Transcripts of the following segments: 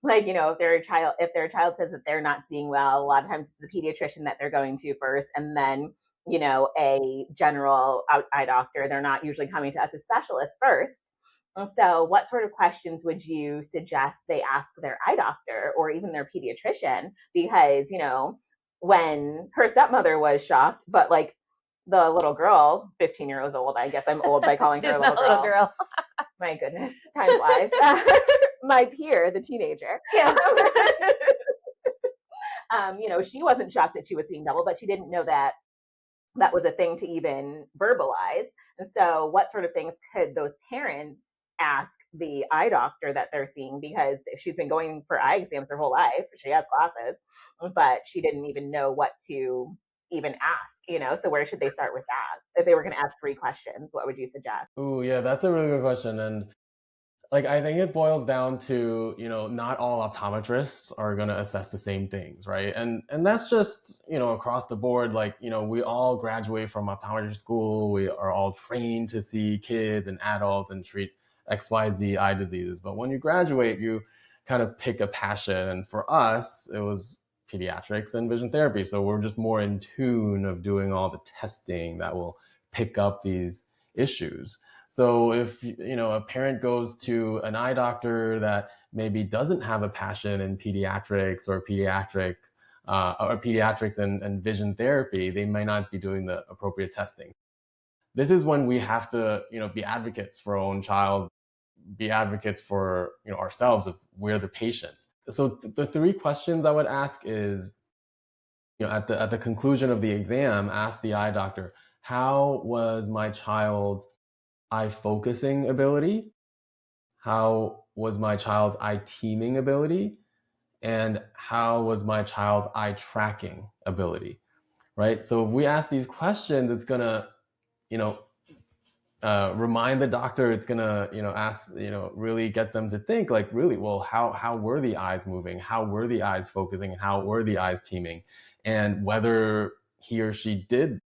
like, if their child says that they're not seeing well, a lot of times it's the pediatrician that they're going to first, and then, a general eye doctor. They're not usually coming to us as specialists first. And so, what sort of questions would you suggest they ask their eye doctor or even their pediatrician? Because, when her stepmother was shocked, but like the little girl, 15 years old, I guess I'm old by calling her She's a little not a little girl. girl. My goodness, time flies. My peer, the teenager. Yes. She wasn't shocked that she was seeing double, but she didn't know that that was a thing to even verbalize. And so, what sort of things could those parents ask the eye doctor that they're seeing? Because if she's been going for eye exams her whole life, she has glasses, but she didn't even know what to even ask. So, where should they start with that? If they were going to ask 3 questions, what would you suggest? Ooh, yeah, that's a really good question. And like, I think it boils down to, not all optometrists are going to assess the same things, right? And that's just, across the board. Like, we all graduate from optometry school. We are all trained to see kids and adults and treat XYZ eye diseases. But when you graduate, you kind of pick a passion. And for us, it was pediatrics and vision therapy. So we're just more in tune of doing all the testing that will pick up these issues. So if a parent goes to an eye doctor that maybe doesn't have a passion in pediatrics or pediatrics and vision therapy, they may not be doing the appropriate testing. This is when we have to be advocates for our own child, be advocates for ourselves if we're the patient. So the 3 questions I would ask is, at the conclusion of the exam, ask the eye doctor, how was my child's eye focusing ability? How was my child's eye teaming ability? And how was my child's eye tracking ability? Right? So if we ask these questions, it's gonna, you know, remind the doctor. It's gonna, ask, really get them to think, like, really, well, how were the eyes moving? How were the eyes focusing? And how were the eyes teaming? And whether he or she did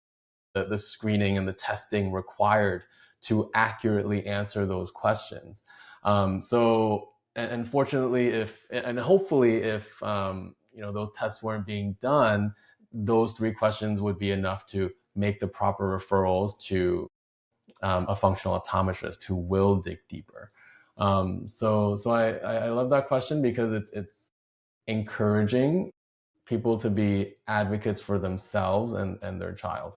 the screening and the testing required to accurately answer those questions. So, and fortunately, if and hopefully, if those tests weren't being done, those 3 questions would be enough to make the proper referrals to a functional optometrist who will dig deeper. So I love that question because it's encouraging people to be advocates for themselves and their child.